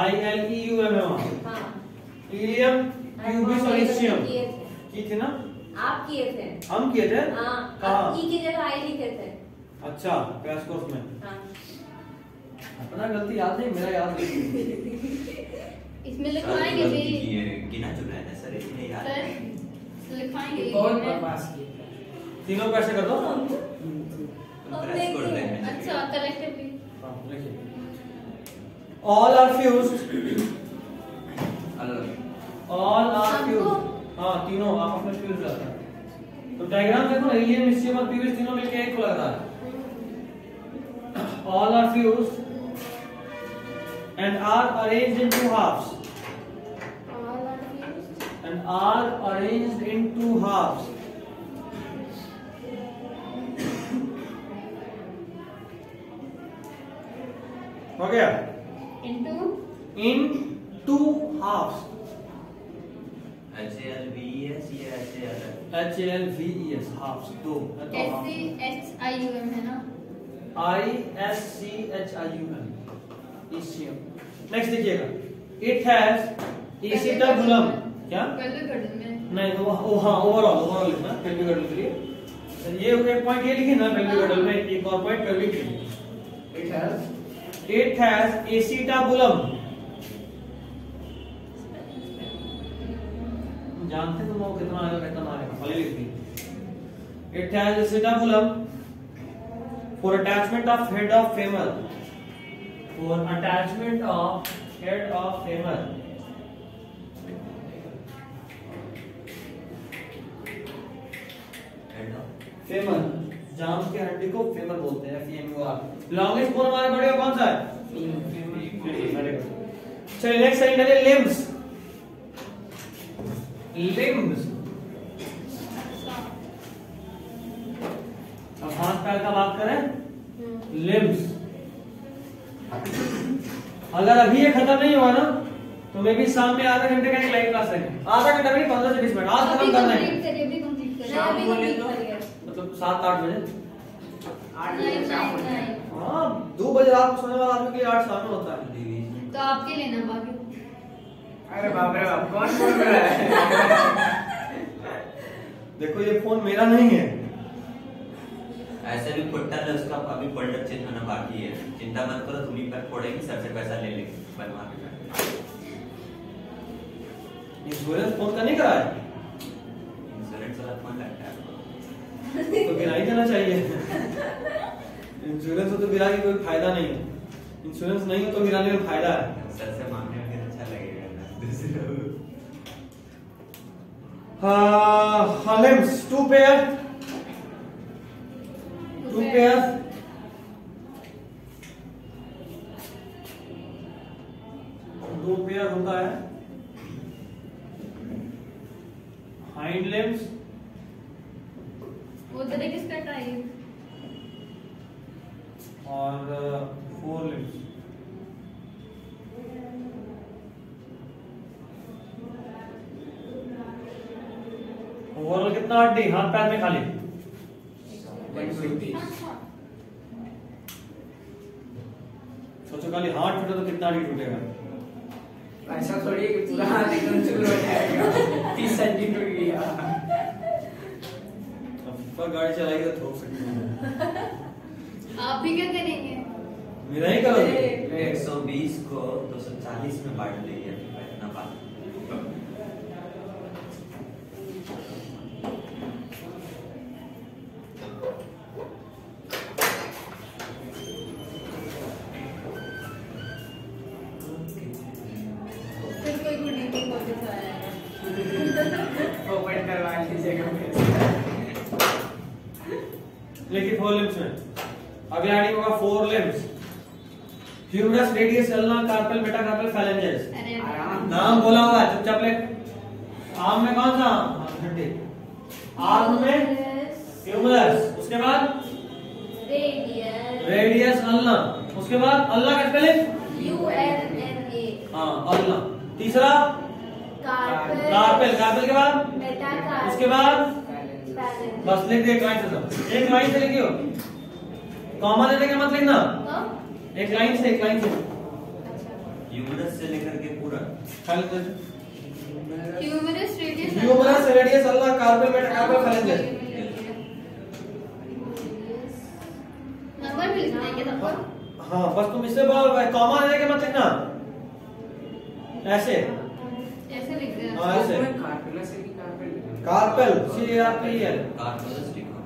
ILEUM है वहाँ। हाँ इलियम, प्यूबिस और ischium किए थे। की थी ना, आप किए थे। हम किए थे। हाँ कहाँ? आप ई की जगह आई लिखे थे। अच्छा क्रैश कोर्स में। हाँ अपना गलती याद नहीं, मेरा याद नहीं। इसमें लिखवाएंगे भी गिना चुना है ना सर, इसलिए याद सर, है। लिखवाएंगे बहुत ये। बकवास किए। तीनों को ऐसे कर दो। प्रेस कर देंगे। अच्छा कलेक्टिवली। हाँ, लिखिए। All are fused, all are fused। हाँ तीनों आपस में फ्यूज रहता है। तो डायग्राम देखो ना, इलियम, ischium और प्यूबिस तीनों मिलके एक को लगता है। All are fused and are arranged in 2 halves, and are arranged in 2 halves. हो गया। Into in to halves, HALVES या HALVES हाफ्स, दो है तो हाफ। SCHIUM है ना? ISCHIUM ECM। नेक्स्ट देखिएगा, इट हैज एसिटाबुलम, क्या पहले कर दूं मैं। नहीं वो हाँ ओवरऑल लिखना पेल्विक गिर्डल के लिए। ये एक पॉइंट ये लिखी ना पेल्विक गिर्डल में, एक और पॉइंट पेल्विक के लिए। इट हैज एसिटाबुलम, जानते तुम लोग कितना आएगा कितना आएगा, खाली लिख दी। It has acetabulum for attachment of head of femur, for attachment of head of femur. Femur, जाम के हड्डी को फेमर बोलते हैं, FEMUR। लॉन्गेस्ट बोन हमारे बड़े कौन सा है? चलिए नेक्स्ट सेकंड है लिम्स। लिम्स, अब हाथ पैर का बात करें, लिम्स। अगर अभी ये खत्म नहीं हुआ ना तो मैं भी शाम में आधा घंटे का एक लाइव क्लास है, आधा घंटा नहीं 15 से 20 मिनट आज खत्म करना है। अभी कंप्लीट करिए। शाम को बोले तो मतलब 7-8 बजे। 8 बजे शाम को। हाँ 2 बजे रात को सोने वाला आदमी के लिए 8 शाम में होता है। तो आपके लेना बाकी। अरे बाप रे बाप, कौन बोल रहा है? देखो ये फोन मेरा नहीं है। ऐसे भी फोल्डर है उसका, अभी फोल्डर चेंज होना बाकी है, चिंता मत करो, तुम ही पर फोड़ेंगे, सबसे पैसा ले लेंगे बनवा के। इंश्योरेंस फोन का नहीं कराया, इंश्योरेंस वाला फोन लगता है तो गिरा ही देना चाहिए। इंश्योरेंस हो तो गिरा के कोई फायदा नहीं है, इंश्योरेंस नहीं हो तो गिराने में फायदा है। सर से मांगने में फिर अच्छा लगेगा ना दूसरे लिम्स, 2 पेयर, 2 पेयर। दो पेयर होता है हाइंड लिम्स उधर है किसका टाइप? और 4 लिम्स। ओवरऑल कितना हड्डी हाथ पैर में खाली? 120। सोचो खाली हाथ टूटे तो कितना हड्डी टूटेगा? ऐसा थोड़ी है कि पूरा हाथ एकदम चूर हो जाएगा। 30 सेंटी टूट गया। पर गाड़ी चलाएगी तो ठोक सकती है। आप भी क्या करेंगे? मेरा ही करोगे? 120 को 240 में बांट देंगे इतना बात। फिर कोई भी मीटिंग होते तो आएगा। ओपन करवा लीजिएगा फिर। लेकिन 4 लिम्स में अगला एडिंग होगा 4 limbs. Humerus, radius, ulna, carpal, metacarpal, phalanges. अरे आराम। नाम बोला हुआ है चुपचाप ले। आर्म में कौन सा? हड्डी। आर्म में ह्यूमरस, उसके बाद रेडियस, रेडियस, अल्ना, उसके बाद अल्ना का स्पेलिंग ULNA, हाँ अल्ना। तीसरा कार्पेल, कार्पेल, कार्पेल के बाद मेटाकार्पेल, उसके बाद पैलेंजेस। बस लिख दे एक लाइन से सब, एक लाइन से लिखियो, कॉमा देने के मत लिखना, एक लाइन से ह्यूमरस से लेकर के पूरा humerus, radius, humerus, radius, ulna, carpal, metacarpal, phalanges. Number भी लिखना है क्या सबको? हाँ बस तुम इससे कॉमा देने के मत लिखना, ऐसे ऐसे लिख दे। हाँ ऐसे कार्पेल से भी कार्पेल। कार्पेल, CARPEL, कार्पल्स लिखो,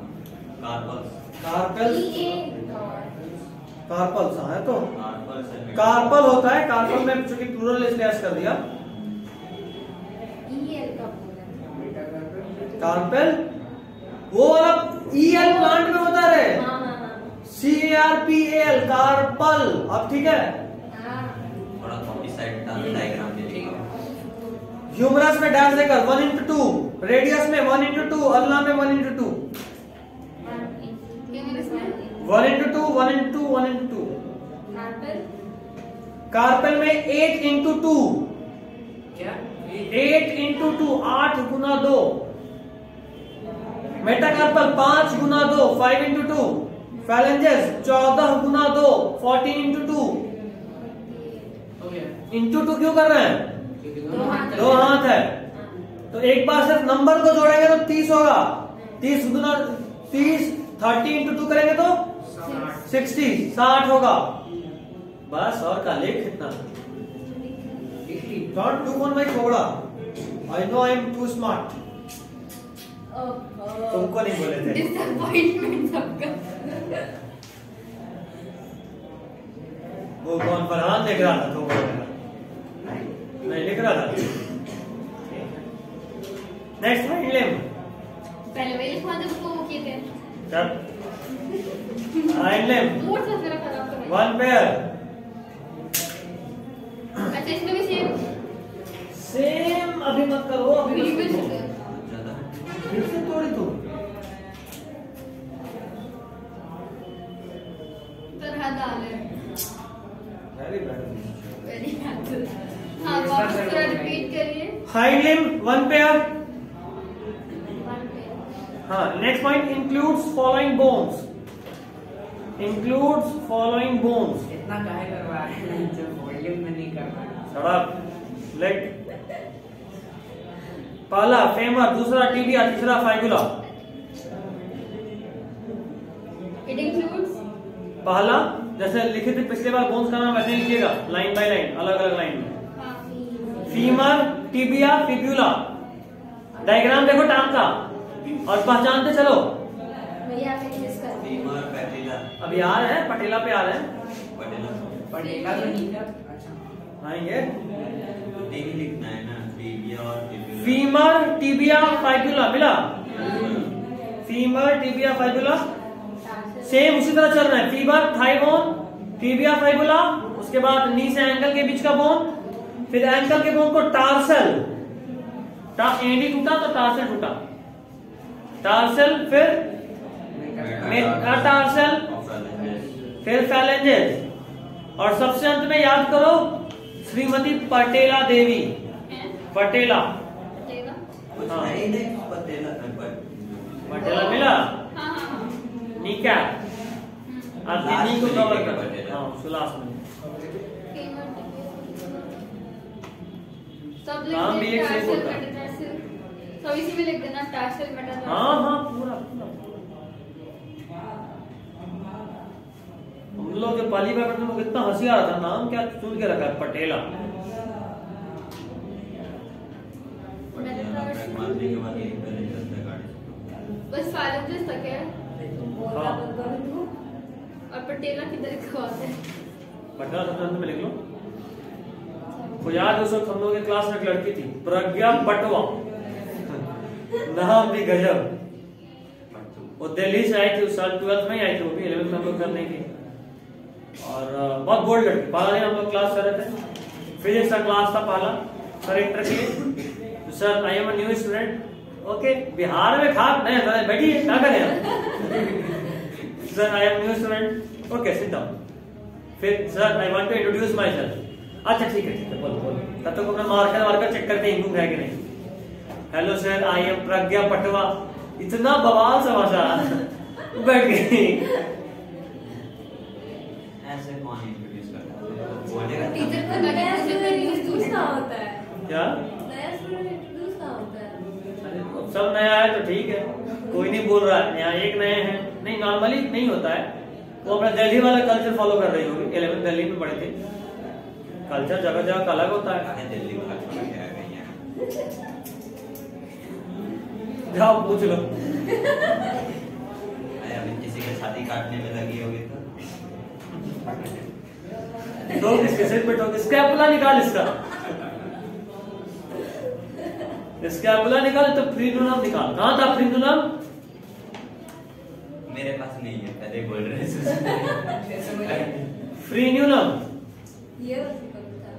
कार्पल्स, कार्पेल, EA, कार्पल्स हाँ है तो कार्पल्स है। कार्पल होता है, कार्पल में चूंकि प्लूरल इसलिए ऐसे कर दिया। EL का बोला। कार्पेल वो वाला EL प्लांट में होता है, हाँ CARPEL, कार्पल। अब ठीक है, हाँ। थोड़ा कॉपी साइड डायग्राम दे देगा। ह्यूमरस में डैश देकर 1:2, रेडियस में 1:2, अल्ना में 1:2, 1:2, 1:2, 1:2, कार्पेल, कार्पेल में 8 into 2, क्या 8 into 2, 8 गुना 2। मेटाकार्पल 5 गुना 2, 5 into 2। फैलेंजेस 14 गुना 2, 14 into 2। हो गया into 2 क्यों कर रहे हैं? क्योंकि दो दोनों हाथ दो हाथ है, तो एक बार सिर्फ नंबर को जोड़ेंगे तो 30 होगा। 30 गुना 30, 30 into 2 करेंगे तो 60, 60 होगा। बस और का लेख कितना? Don't do on my थोड़ा। I know I am too smart। तुमको नहीं बोले थे। डिसअपॉइंटमेंट सबका। वो कौन फरहान लिख रहा था? थोड़ा नहीं लिख रहा था। Next hind limb. पहले वही लिखवा दे उसको वो किए थे। चल हाइंड लिम्ब मूड से मेरा खराब कर। 1 पेयर। अच्छा इसमें भी सेम अभी मत करो, अभी मत सेम करो। फिर से तोड़ी तू। तरह दाल है। Very bad. Very bad. हाँ वापस थोड़ा रिपीट करिए। Hind limb 1 pair. हाँ next point includes following bones. Includes following bones. इतना काहे करवा रहे हैं जब वॉल्यूम में नहीं कर रहा। सड़क लेग। पहला फेमर, दूसरा टिबिया, तीसरा फाइबुला। इट इंक्लूड्स पहला जैसे लिखे थे पिछले बार बोन्स का नाम वैसे लिखिएगा, लाइन बाय लाइन, अलग अलग लाइन में। Femur, tibia, fibula. डायग्राम देखो टांग का और पहचानते चलो। फीमर, पैटिला, अभी आ रहे हैं, पटेला पे आ रहे हैं, पटेला, पटेला तो नहीं था। अच्छा आएंगे। टीवी लिखना है ना, टिबिया और फिब्यूला। फीमर, टिबिया, फाइबुला मिला। फीमर, टिबिया, फाइबुला सेम उसी तरह चल रहा है। Femur, thigh bone, tibia, fibula, उसके बाद नी से एंकल के बीच का बोन, फिर एंकल के बोन को टार्सल, एडी टूटा तो टार्सल टूटा, टार्सल, फिर मेटाटार्सल, फिर फैलेंजेस, और सबसे अंत में याद करो श्रीमती पटेला देवी। पटेला, कुछ हाँ। है ही नहीं, पटेला पटेला मिला। हाँ हाँ हाँ। नी क्या आज लास्ट नी को में कवर लिखेगा कर। पटेला। हाँ उसको लास्ट में। सब लिख नाम भी एक देना, सेम होता है। मेटाटार्सल, सब इसी में लिख देना, टार्सल मेटाटार्सल। हाँ हाँ पूरा पूरा। हम लोग जो पहली बार पढ़ते लोग इतना हंसी आ रहा था, नाम क्या सुन के रखा है पटेला। मारने के बाद यही पहले चलता है गाड़ी। बस फैलेंजेस तक है हाँ। और पटेला किधर को आता है? पटेला सबसे अंत में लिख लो। तो याद उस वक्त हम लोग के क्लास में एक लड़की थी, प्रज्ञा पटवा। नाम भी गजब। वो दिल्ली से आई थी, उस साल 12th में ही आई थी, वो भी 11th में हम लोग करने की। और बहुत बोल्ड लड़की। पहला दिन हम लोग क्लास कर रहे थे, फिजिक्स का क्लास था पहला, सर इंटर किए, sir I am a new student. Okay Bihar में खाक नहीं बैठिए, क्या करें? Sir I am new student. Okay sit down. फिर sir I want to introduce myself. अच्छा ठीक है बोलो बोलो। तब तक अपना मार्कर चेक करते हैं इंकू है कि नहीं। हेलो सर आई एम प्रज्ञा पटवा। इतना बवाल समाचार बैठ गई। ऐसे कौन इंट्रोड्यूस करता है? बोलेगा टीचर तब। को नया स्टूडेंट इंट्रोड्यूस कहाँ होता है? क्या नया स्टूडेंट इंट्रोड्यूस कहाँ होता है? अरे अब सब नया है तो ठीक है, कोई नहीं बोल रहा है, यहाँ एक नए हैं। नहीं नॉर्मली नहीं होता है, वो अपना दिल्ली वाला कल्चर फॉलो कर रही होगी। 11th दिल्ली में पढ़े थे, कल्चर जगह जगह का अलग होता है। काहे दिल्ली वाला छोड़ के आ गई है? जाओ पूछ लो। अभी किसी के शादी काटने में लगी होगी तो किसके सिर पे ठोक, स्कैपुला निकाल इसका, स्कैपुला निकाल तो फ्रीनुलम निकाल। कहाँ था फ्रीनुलम? मेरे पास नहीं है, पहले बोल रहे हैं। फ्रीनुलम ये उसी को बता।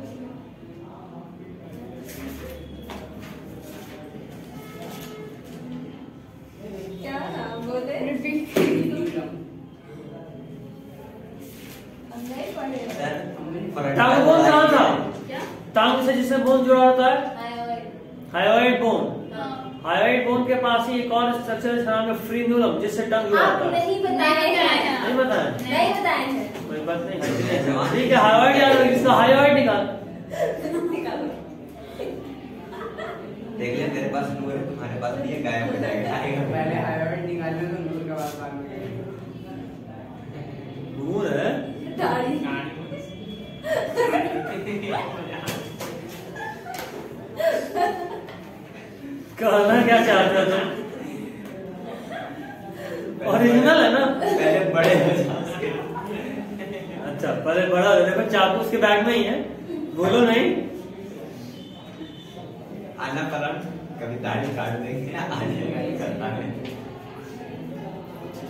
क्या नाम बोले? रिपीट। हम नहीं पढ़े। सर टांगों का से जिससे बोन जुड़ा होता है? हाइड्रोइड। Hyoid bone. हाँ। हायोइड बोन के पास ही एक और स्ट्रक्चर है जिसका नाम है फ्रीन्यूलम, जिससे टंग जुड़ा आप होता है। नहीं बताए हैं। नहीं बताया? नहीं बताए हैं। कोई बात नहीं, ठीक है। हायोइड याद रखिए, इसका हायोइड निकाल। निकालो। देख ले तेरे पास नूर है, तुम्हारे पास नहीं है, गायब हो जाएगा। पहले हाइड्रोइड निकाल लो तो नूर के बाद बाद में नूर है। दाढ़ी। कहना क्या चाहते हो तुम? ओरिजिनल है ना? पहले बड़े हो जाओ उसके। अच्छा, पहले बड़ा हो, देखो चाकू उसके बैग में ही है, बोलो नहीं। आना परम कभी दाढ़ी काट देंगे, आने करता है।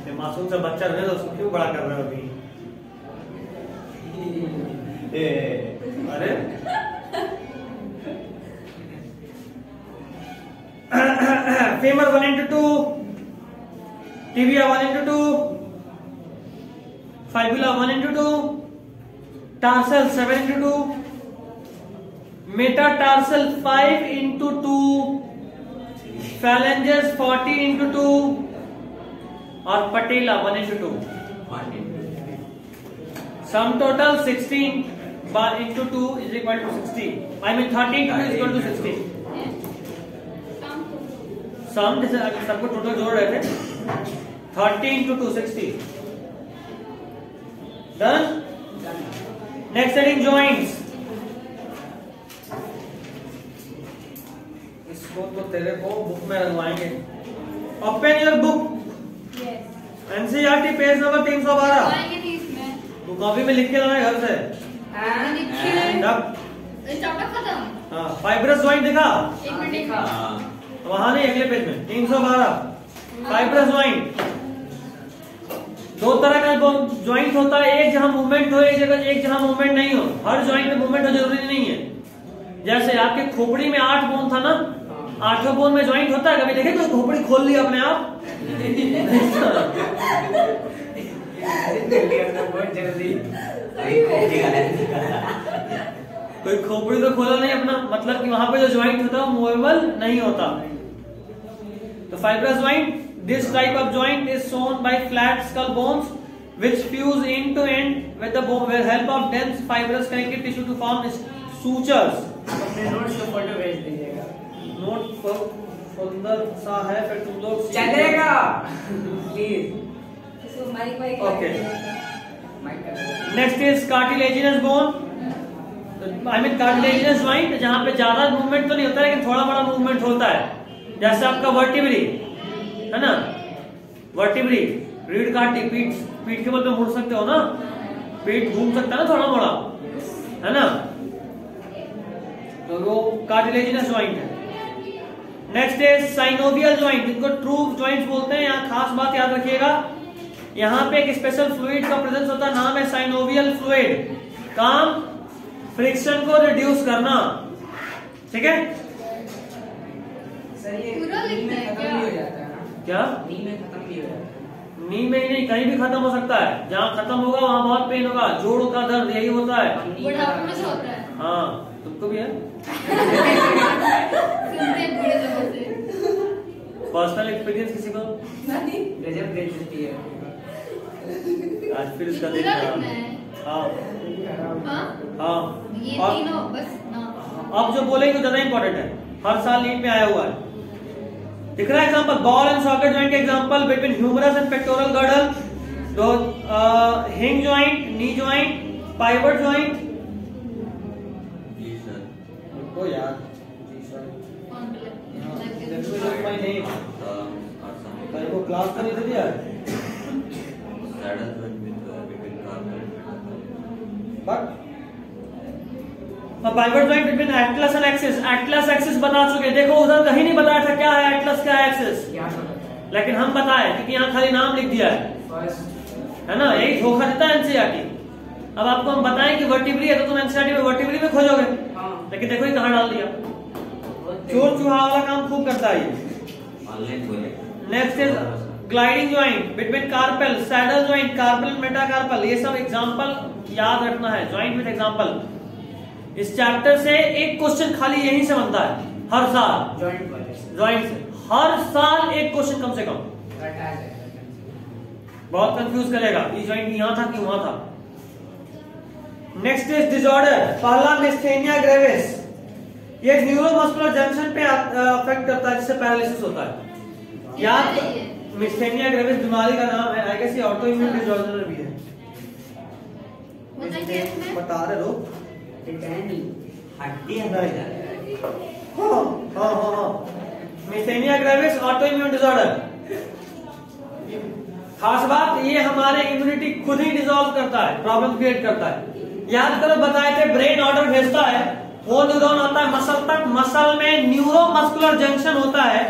ये मासूम सा बच्चा रहे तो उसको क्यों बड़ा कर रहे हो अभी? अरे femur 1/2, tibia 1/2, fibula 1/2, tarsal 7/2, metatarsal 5/2, phalanges 40/2 और patella 1/2. Sum total 16 into 2 is equal to 60. I mean 13 into 2 is equal to 60. सम जैसे अगर सबको टोटल जोड़ रहे थे 30 into 2 60. Done. Next heading joints. इसको तो तेरे को बुक में लगवाएंगे. Open your book. Yes. NCERT page number 312. आएंगे नहीं इसमें। तू कॉपी में लिख के लाना घर से. चैप्टर खत्म। हाँ, फाइब्रस जॉइंट देखा? एक मिनट। वहां नहीं, अगले पेज में 312. फाइब्रस जॉइंट दो तरह का जॉइंट होता है, एक जहां मूवमेंट हो, एक जहां मूवमेंट नहीं हो. हर जॉइंट में मूवमेंट हो जरूरी नहीं है. जैसे आपके खोपड़ी में 8 बोन था ना, 8वें बोन में जॉइंट होता है. कभी देखे तो खोपड़ी खोल लिया अपने आप? बहुत जल्दी कोई खोपड़ी तो खोला नहीं अपना, मतलब कि वहां पे जो जॉइंट होता है वो मूवेबल नहीं होता. तो fibrous joint, this type of joint is shown by flat skull bones which fuse end to end with the bone with help of dense fibrous connective tissue to form sutures. अपने notes का photo भेज दीजिएगा. Note सुंदर सा है, फिर तुम लोग चलेगा प्लीज. इसको माइक वाइक Okay. माइक कर. Next is cartilaginous bone. I mean cartilaginous joint, जहां पे ज्यादा मूवमेंट तो नहीं होता है लेकिन थोड़ा बड़ा मूवमेंट होता है. जैसे आपका वर्टिब्री है ना, वर्टिब्री रीढ़ काटी, पीठ के बल पे मुड़ सकते हो ना, पीठ घूम सकता है ना थोड़ा मोड़ा, है ना, तो वो कार्टिलेजिनस जॉइंट है. नेक्स्ट इज साइनोवियल जॉइंट, जिनको ट्रू जॉइंट्स बोलते हैं. यहाँ खास बात याद रखिएगा, यहाँ पे एक स्पेशल फ्लूइड का प्रेजेंस होता है, नाम है साइनोवियल फ्लूइड. काम फ्रिक्शन को रिड्यूस करना. ठीक है, सर ये पूरा नी लिखना में है खत्म क्या? भी हो जाता है ना? क्या नी में खत्म भी हो जाता है. नी में ही नहीं, कहीं भी खत्म हो सकता है. जहाँ खत्म होगा वहां बहुत पेन होगा. जोड़ का दर्द यही होता है. बुढ़ापे में से होता है। हाँ, तुमको भी है. सुनते हैं बूढ़े लोगों से। पर्सनल एक्सपीरियंस किसी को? नहीं। गजब बेइज्जती है. आज फिर इसका पूरा देखना. लिखना है। हाँ हाँ? हाँ. ये और तीनों बस ना। अब जो बोलेंगे वो ज्यादा इंपॉर्टेंट है, हर साल नीट में आया हुआ है. दिख रहा है example, ball and socket joint के example between humerus and pectoral girdle, दो hinge joint, knee joint, pivot joint. ओ यार, कौन नहीं कहीं को क्लास तो नहीं दे दिया. But pivot joint between Atlas and axis. Atlas axis बता चुके, देखो उधर कहीं नहीं बताया था क्या है एटलस क्या है एक्सिस, क्या पता है? लेकिन हम बताए क्योंकि यहाँ खाली नाम लिख दिया है, फर्स्ट है ना. यही धोखा देता है एनसीईआरटी. अब आपको हम बताएं कि वर्टिब्री है तो तुम एनसीईआरटी में वर्टिब्री में खोजोगे, हाँ. लेकिन देखो ये कहाँ डाल दिया. चोर चूहा वाला काम खूब करता है ये. ऑनलाइन बोले. Next is gliding joint between carpal, saddle joint, carpel metacarpal. ये सब एग्जांपल याद रखना है, जॉइंट विद एग्जांपल. इस चैप्टर से एक क्वेश्चन खाली यहीं से बनता है हर साल, जॉइंट वाले ज्वाइंट से हर साल एक क्वेश्चन कम से कम। बहुत कंफ्यूज करेगा ये ज्वाइंट यहाँ था कि वहां था। नेक्स्ट इज डिसऑर्डर, पहला मिस्थेनिया ग्रेविस। ये न्यूरोमस्कुलर जंक्शन पे अफेक्ट करता है जिससे पैरालिसिस होता है। याद, मिस्थेनिया ग्रेविस बीमारी का नाम है, आई गेस ये ऑटो इम्यून डिसऑर्डर भी है। बता रहे लोग हड्डी हाँ। मिस्थेनिया ग्रेविस ऑटो इम्यून डिसऑर्डर। खास बात ये हमारे इम्यूनिटी खुद ही डिसॉल्व करता है, प्रॉब्लम क्रिएट करता है। याद करो बताए थे ब्रेन ऑर्डर भेजता है, वो न्यूरॉन आता है मसल तक, मसल में न्यूरोमस्कुलर जंक्शन होता है।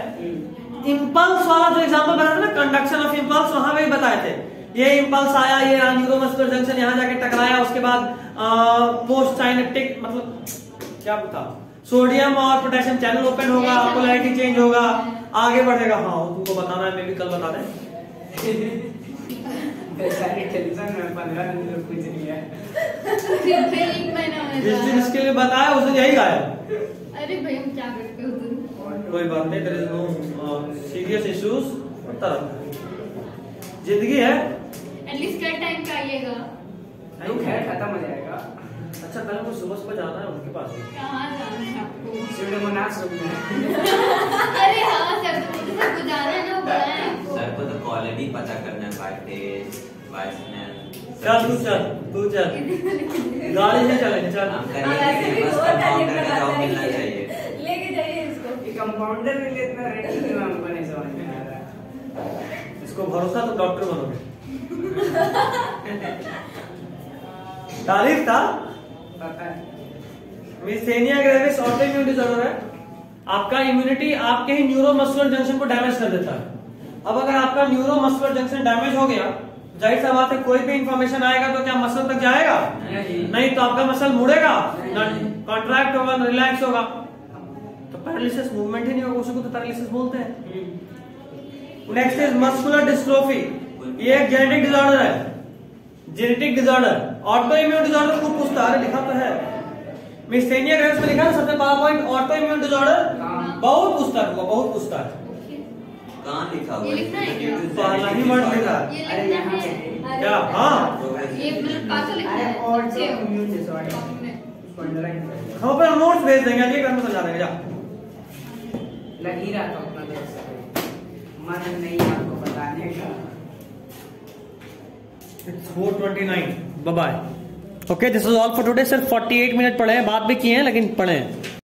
इंपल्स वाला जो एग्जांपल बताया था ना, कंडक्शन ऑफ इंपल्स, वहां पे भी बताए थे। ये इंपल्स आया, ये न्यूरोमस्कुलर जंक्शन यहाँ जाके टकराया, उसके बाद पोस्ट साइनेप्टिक मतलब क्या बता, सोडियम और पोटेशियम चैनल ओपन होगा, पोलैरिटी चेंज होगा, आगे बढ़ेगा। हाँ तुमको बताना है, मैं भी कल बता दें। टेंशन में 15 दिन तो कुछ नहीं है। जिस दिन इसके लिए बताया उस दिन यही गाया। अरे भाई हम क्या करते हो तुम? कोई बात नहीं, there is no serious issues, होता रहता है, जिंदगी है। एटलीस्ट क्या टाइम पे आइएगा? नहीं खैर खत्म हो जाएगा। अच्छा कल को सुबह जाना है उनके पास। कहाँ जाना है आपको? सिमोनास रूम में। अरे हाँ सर, तो सर को जाना है ना, बुलाएं आपको। सर को तो कॉलेज ही पता करना है, बाइक चल तू चल गाड़ी से चलेंगे, चल हम करेंगे, बस कंपाउंडर का जॉब मिलना चाहिए। लेके जाइए इसको। ये कंपाउंडर के लिए इतना रेडी क्यों हमको नहीं समझ में आ रहा। इसको भरोसा तो डॉक्टर बनोगे। तारीफ था। पता है। मिस्थेनिया ग्रेविस ऑटो इम्यून डिसऑर्डर है। आपका इम्यूनिटी आपके ही न्यूरोमस्कुलर जंक्शन को डैमेज कर देता है। अब अगर आपका न्यूरोमस्कुलर जंक्शन डैमेज हो गया, जाहिर सा बात है कोई भी इंफॉर्मेशन आएगा तो क्या मसल तक जाएगा? नहीं तो आपका मसल मुड़ेगा, कॉन्ट्रैक्ट होगा, रिलैक्स होगा, तो पैरालिसिस, मूवमेंट ही नहीं होगा, उसी को तो पैरालिसिस बोलते हैं। Next is muscular dystrophy. ये एक जेनेटिक डिसऑर्डर है, genetic disorder. Auto immune disorder खूब पूछता है, लिखा तो है मिस्थेनिया ग्रेविस में लिखा है सबसे पहला पॉइंट, ऑटो इम्यून डिसऑर्डर। बहुत पूछता है, बहुत पूछता है। कहाँ लिखा हुआ ये लिखना है क्या? पहला ही वर्ड लिखा है। ये अरे लिखना यहाँ है। पे क्या? हाँ ये मतलब पासो लिखना है। ऑटो इम्यून डिसऑर्डर उसको अंडरलाइन कर। हम अपना नोट्स भेज देंगे, ये करने समझा देंगे। जा लग ही रहा था अपना दोस्त, मन नहीं आपको बताने का। It's 4:29. Bye bye. Okay, this is all for today. सिर्फ 48 मिनट पढ़े हैं, बात भी किए हैं लेकिन पढ़े हैं।